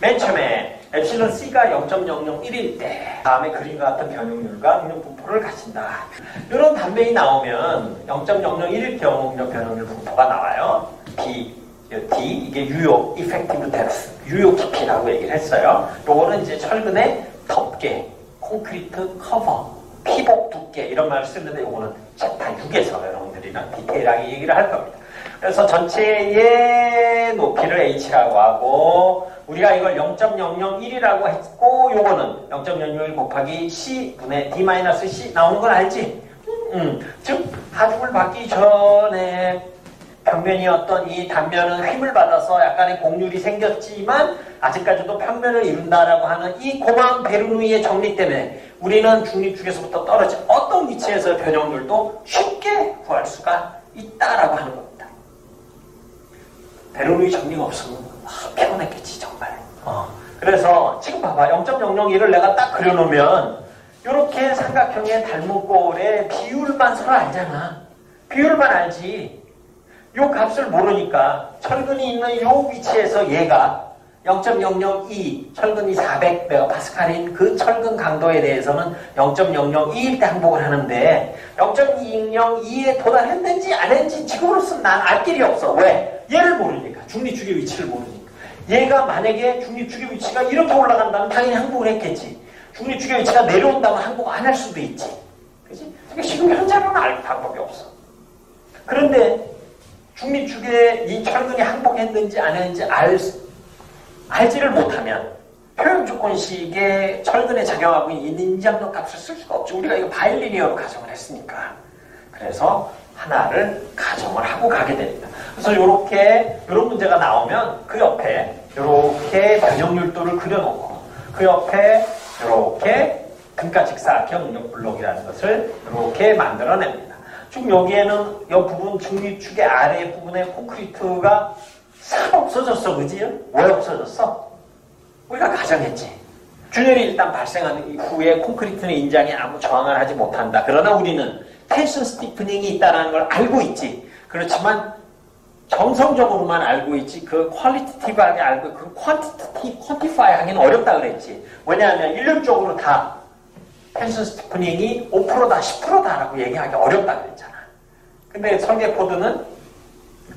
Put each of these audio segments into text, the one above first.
맨 처음에 엡실론 C가 0.001일 때 다음에 그림과 같은 변형률과 응력 분포를 가진다. 이런 답변이 나오면 0.001일 경우 응력 변형률 분포가 나와요. D 이게 유효 이펙티브 뎁스 유효 깊이라고 얘기를 했어요. 요거는 이제 철근의 덮개, 콘크리트 커버, 피복 두께 이런 말을 쓰는데 요거는 챕터 6에서 여러분들이랑 디테일하게 얘기를 할 겁니다. 그래서 전체의 높이를 H라고 하고 우리가 이걸 0.001이라고 했고 요거는 0.001 곱하기 C분의 D-C 나오는 걸 알지? 즉 하중을 받기 전에 평면이었던 이 단면은 힘을 받아서 약간의 곡률이 생겼지만 아직까지도 평면을 이룬다라고 하는 이 고마운 베르누이의 정리 때문에 우리는 중립축에서부터 떨어진 어떤 위치에서 변형률도 쉽게 구할 수가 있다라고 하는 겁니다. 베르누이 정리가 없으면 피곤했겠지 정말. 그래서 지금 봐봐 0.001을 내가 딱 그려놓으면 이렇게 삼각형의 닮은꼴의 비율만 서로 알잖아. 비율만 알지. 요 값을 모르니까 철근이 있는 요 위치에서 얘가 0.002 철근이 400메가파스칼인 그 철근 강도에 대해서는 0.002일 때 항복을 하는데 0.202에 도달했는지 안 했는지 지금으로서는 난 알 길이 없어. 왜? 얘를 모르니까. 중립축의 위치를 모르니까. 얘가 만약에 중립축의 위치가 이렇게 올라간다면 당연히 항복을 했겠지. 중립축의 위치가 내려온다면 항복 안 할 수도 있지. 그치? 그러니까 지금 현재로는 알 방법이 없어. 그런데 중립축에 이 철근이 항복했는지 안 했는지 알지를 못하면 표현조건식의 철근에 작용하고 있는 인지압력 값을 쓸 수가 없죠. 우리가 이거 바일리니어로 가정을 했으니까. 그래서 하나를 가정을 하고 가게 됩니다. 그래서 이런 문제가 나오면 그 옆에 이렇게 변형률도를 그려놓고 그 옆에 이렇게 등가직사각형 응력블록이라는 것을 이렇게 만들어냅니다. 지금 여기에는 이 부분 중립축의 아래 부분에 콘크리트가 싹 없어졌어. 그지? 왜 없어졌어? 우리가 가정했지. 균열이 일단 발생한 이후에 콘크리트는 인장에 아무 저항을 하지 못한다. 그러나 우리는 텐션 스티프닝이 있다는 걸 알고 있지. 그렇지만 정성적으로만 알고 있지 그 퀄리티티브하게 알고 그 퀀티파이 하기는 어렵다 그랬지. 왜냐하면 일률적으로 다 텐션 스티프닝이 5%다 10%다라고 얘기하기 어렵다 그랬잖아. 근데 설계 코드는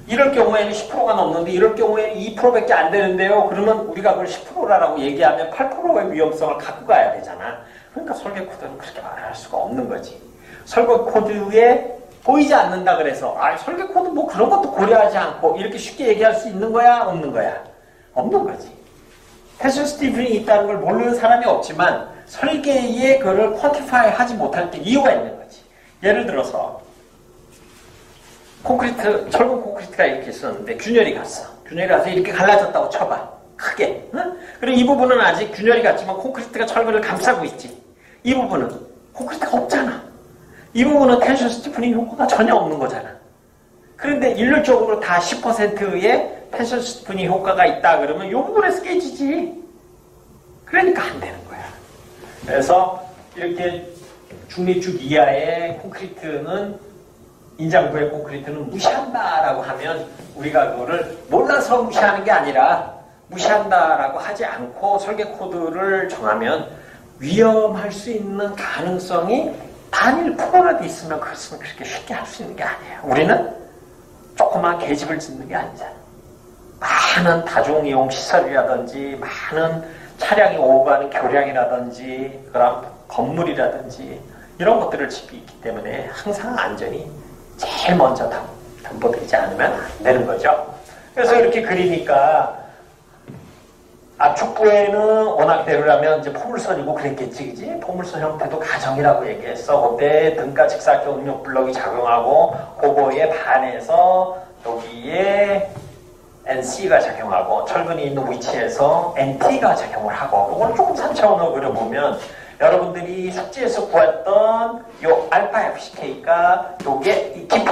이럴 경우에는 10%가 넘는데 이럴 경우에는 2%밖에 안 되는데요. 그러면 우리가 그걸 10%라고 얘기하면 8%의 위험성을 갖고 가야 되잖아. 그러니까 설계 코드는 그렇게 말을 할 수가 없는 거지. 설계 코드에 보이지 않는다 그래서 설계 코드 뭐 그런 것도 고려하지 않고 이렇게 쉽게 얘기할 수 있는 거야? 없는 거야? 없는 거지. 텐션 스티프닝이 있다는 걸 모르는 사람이 없지만 설계에 그걸 퀀티파이 하지 못할 때 이유가 있는 거지. 예를 들어서 철근 콘크리트가 이렇게 있었는데 균열이 갔어. 균열이 가서 이렇게 갈라졌다고 쳐봐. 크게. 응? 그리고 이 부분은 아직 균열이 갔지만 콘크리트가 철근을 감싸고 있지. 이 부분은 콘크리트가 없잖아. 이 부분은 텐션 스티프닝 효과가 전혀 없는 거잖아. 그런데 일률적으로 다 10%의 텐션 스티프닝 효과가 있다 그러면 이 부분에서 깨지지. 그러니까 안 되는 거야. 그래서 이렇게 중립축 이하의 콘크리트는 인장부의 콘크리트는 무시한다라고 하면 우리가 그거를 몰라서 무시하는 게 아니라 무시한다라고 하지 않고 설계 코드를 정하면 위험할 수 있는 가능성이 단 1%라도 있으면 그것은 그렇게 쉽게 할 수 있는 게 아니에요. 우리는 조그만 계집을 짓는 게 아니잖아. 많은 다중이용 시설이라든지 많은 차량이 오고 가는 교량이라든지 그런 건물이라든지 이런 것들을 짓고 있기 때문에 항상 안전이 제일 먼저 담보되지 않으면 안 되는 거죠. 그래서 이렇게 그리니까 압축부에는 워낙 대로라면 이제 포물선이고 그랬겠지, 그지? 포물선 형태도 가정이라고 얘기했어. 그때 등가 직사각형 응력 블럭이 작용하고 그거에 반해서 여기에 NC가 작용하고 철근이 있는 위치에서 NT가 작용을 하고 이걸 조금 3차원으로 그려보면 여러분들이 숙제에서 구했던 요 알파 FCK가 요게 이 깊이,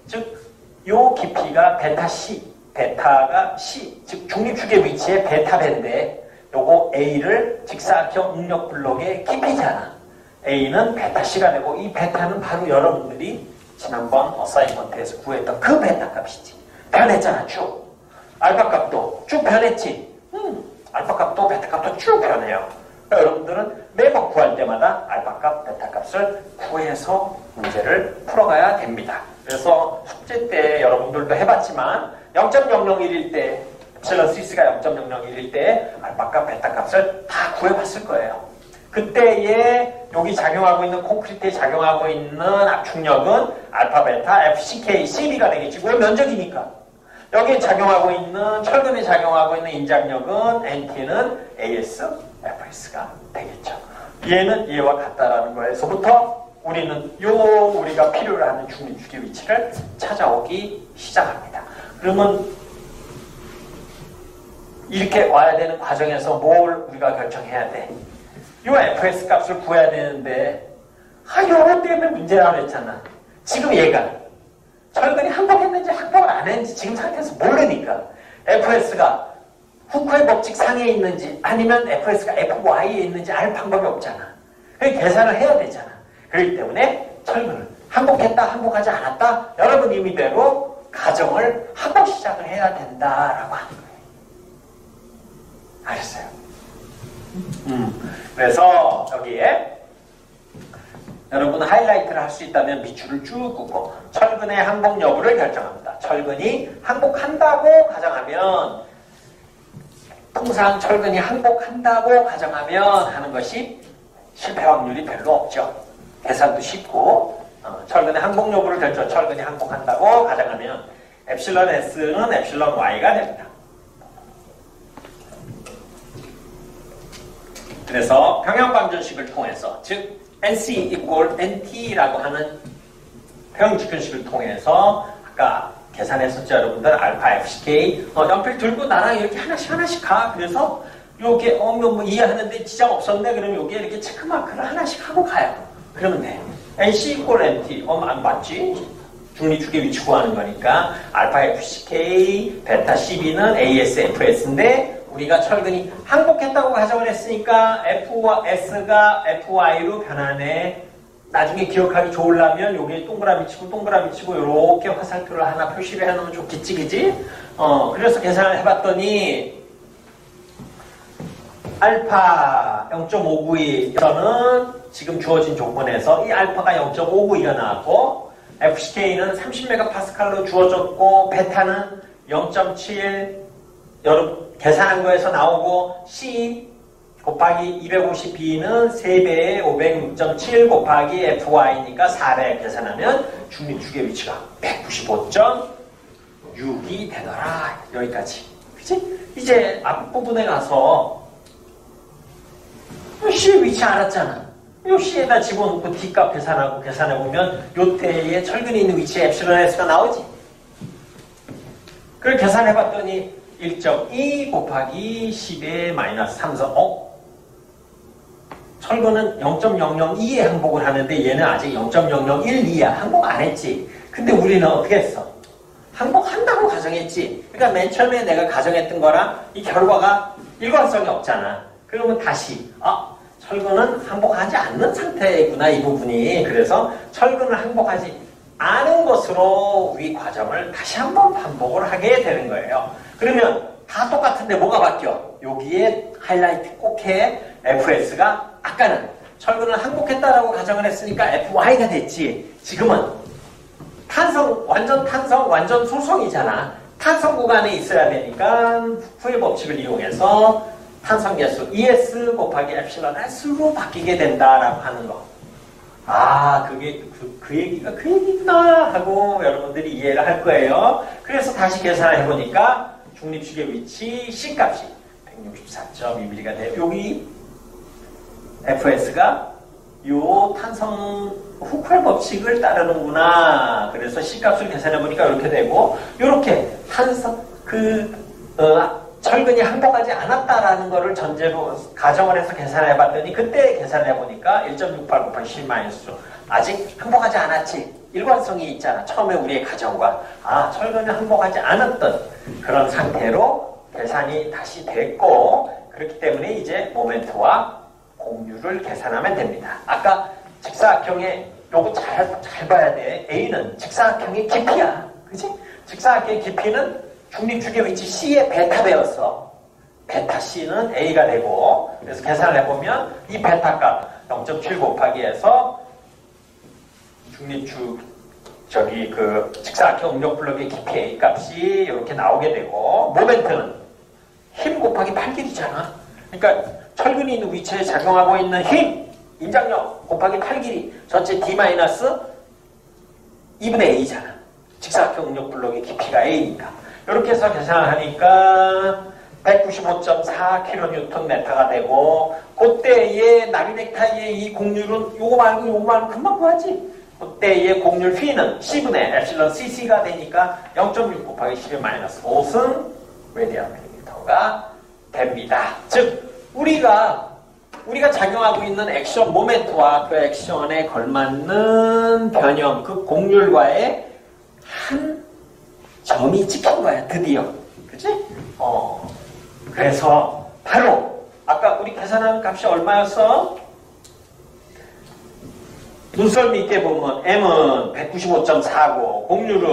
즉 요 깊이가 베타 C, 베타가 C, 즉 중립축의 위치에 베타 밴드에 요거 A를 직사각형 응력 블록의 깊이잖아. A는 베타 C가 되고 이 베타는 바로 여러분들이 지난번 어사이먼트에서 구했던 그 베타 값이지. 변했잖아 쭉. 알파 값도 쭉 변했지. 알파 값도 베타 값도 쭉 변해요. 그러니까 여러분들은 매번 구할 때마다 알파 값, 베타 값을 구해서 문제를 풀어가야 됩니다. 그래서 숙제 때 여러분들도 해봤지만 0.001일 때 엡실론 스위스가 0.001일 때 알파 값, 베타 값을 다 구해봤을 거예요. 그때에 여기 작용하고 있는 콘크리트에 작용하고 있는 압축력은 알파, 베타, FCK, CB가 되겠지. 왜 면적이니까. 여기에 작용하고 있는 철근에 작용하고 있는 인장력은 NT는 AS, FS가 되겠죠. 얘는 얘와 같다라는 거에서부터 우리는 우리가 필요로 하는 중립축의 위치를 찾아오기 시작합니다. 그러면 이렇게 와야 되는 과정에서 뭘 우리가 결정해야 돼? 요 FS 값을 구해야 되는데 요거 때문에 문제라고 했잖아. 지금 얘가 철근이 항복했는지 항복을 안 했는지 지금 상태에서 모르니까 FS가 후크의 법칙 상에 있는지 아니면 FS가 FY에 있는지 알 방법이 없잖아. 그래서 계산을 해야 되잖아. 그렇기 때문에 철근을 항복했다 항복하지 않았다 여러분 임의대로 가정을 항복 시작을 해야 된다라고 하는 거예요. 알았어요? 그래서 여기에 여러분 하이라이트를 할 수 있다면 밑줄을 쭉 긋고 철근의 항복 여부를 결정합니다. 철근이 항복한다고 가정하면 통상 철근이 항복한다고 가정하면 하는 것이 실패 확률이 별로 없죠. 계산도 쉽고 철근의 항복 여부를 철근이 항복한다고 가정하면 엡실론 S는 엡실론 Y가 됩니다. 그래서 평형방정식을 통해서 즉 NC equal NT라고 하는 평형직근식을 통해서 아까 계산했었죠 여러분들 알파 FCK 연필 들고 나랑 이렇게 하나씩 가. 그래서 요게 뭐 이해하는데 지장 없었네. 그러면 요게 이렇게 체크마크를 하나씩 하고 가요. 그러면 돼. NC equal NT 안 맞지? 중립축의 위치 구하는 거니까 알파 FCK 베타 CB는 AS FS인데 우리가 철근이 항복했다고 가정을 했으니까 F와 S가 FY로 변하네. 나중에 기억하기 좋으려면 여기에 동그라미 치고 이렇게 화살표를 하나 표시를 해놓으면 좋겠지, 그지? 그래서 계산을 해봤더니 알파 0.592에서는 지금 주어진 조건에서 이 알파가 0.592가 나왔고 FCK는 30MPa로 주어졌고 베타는 0.7 여러분 계산한 거에서 나오고 C 곱하기 250B는 3배에 506.7 곱하기 FY니까 4배 계산하면 중립축의 위치가 195.6이 되더라. 여기까지. 그치? 이제 앞부분에 가서 C의 위치 알았잖아. 요 C에다 집어넣고 D값 계산하고 계산해보면 요때에 철근이 있는 위치에 엡실론 S가 나오지. 그걸 계산해봤더니 1.2 곱하기 10의 마이너스 3서 철근은 0.002에 항복을 하는데 얘는 아직 0.001이야. 항복 안 했지. 근데 우리는 어떻게 했어? 항복한다고 가정했지. 그러니까 맨 처음에 내가 가정했던 거랑 이 결과가 일관성이 없잖아. 그러면 다시 철근은 항복하지 않는 상태구나 이 부분이. 그래서 철근을 항복하지 않은 것으로 위 과정을 다시 한번 반복을 하게 되는 거예요. 그러면 다 똑같은데 뭐가 바뀌어? 여기에 하이라이트 꼭 해. FS가 아까는 철근을 항복했다라고 가정을 했으니까 FY가 됐지. 지금은 완전 소성이잖아. 탄성 구간에 있어야 되니까 후의 법칙을 이용해서 탄성계수 ES 곱하기 엡실론 S로 바뀌게 된다라고 하는 거. 그게 그 얘기구나 하고 여러분들이 이해를 할 거예요. 그래서 다시 계산을 해보니까 중립축의 위치 C값이 164.2mm가 돼요. 여기 FS가 요 탄성 후크의 법칙을 따르는구나. 그래서 C값을 계산해보니까 이렇게 되고, 요렇게 철근이 항복하지 않았다라는 거를 전제로 가정을 해서 계산해봤더니, 그때 계산해보니까 1.68 곱하기 10 마이너스 아직 항복하지 않았지. 일관성이 있잖아. 처음에 우리의 가정과. 철근이 항복하지 않았던 그런 상태로 계산이 다시 됐고, 그렇기 때문에 이제 모멘트와 공유를 계산하면 됩니다. 아까 직사각형의 요거 잘 봐야 돼. A는 직사각형의 깊이야. 그치? 직사각형의 깊이는 중립축의 위치 C의 베타 배웠어. 베타 C는 A가 되고, 그래서 계산을 해보면 이 베타 값 0.7 곱하기 해서 중립축 그 직사각형 응력 블록의 깊이 A 값이 이렇게 나오게 되고, 모멘트는 힘 곱하기 8길이잖아. 그러니까 철근이 있는 위치에 작용하고 있는 힘, 인장력 곱하기 8길이 전체 D-2분의 A잖아. 직사각형 응력 블록의 깊이가 A니까. 이렇게 해서 계산을 하니까 195.4kNm가 되고, 그때의 나비넥타이의 이 곡률은 요거 말고 금방 구하지. 그때의 곡률 P는 C분의 엡실론 CC가 되니까 0.6 곱하기 10의 마이너스 5승 레디안 밀리미터가 됩니다. 즉 우리가 작용하고 있는 액션 모멘트와 그 액션에 걸맞는 변형, 그 곡률과의 한 점이 찍힌 거야, 드디어. 그치? 그래서 바로 아까 우리 계산한 값이 얼마였어? 눈썰 밑에 보면 M은 195.4고 곡률은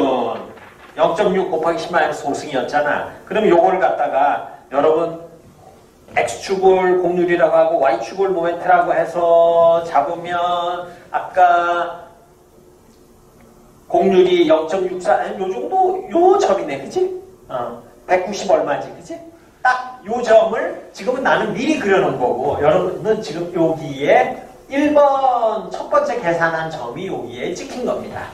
0.6 곱하기 10-5승이었잖아. 그럼 요거를 갖다가 여러분 X축을 곡률이라고 하고 Y축을 모멘트라고 해서 잡으면 아까 곡률이 0.64, 요 정도, 요 점이네, 그치? 190 얼마지, 그치? 딱 요 점을 지금은 나는 미리 그려놓은 거고, 여러분은 지금 여기에 1번 첫 번째 계산한 점이 여기에 찍힌 겁니다.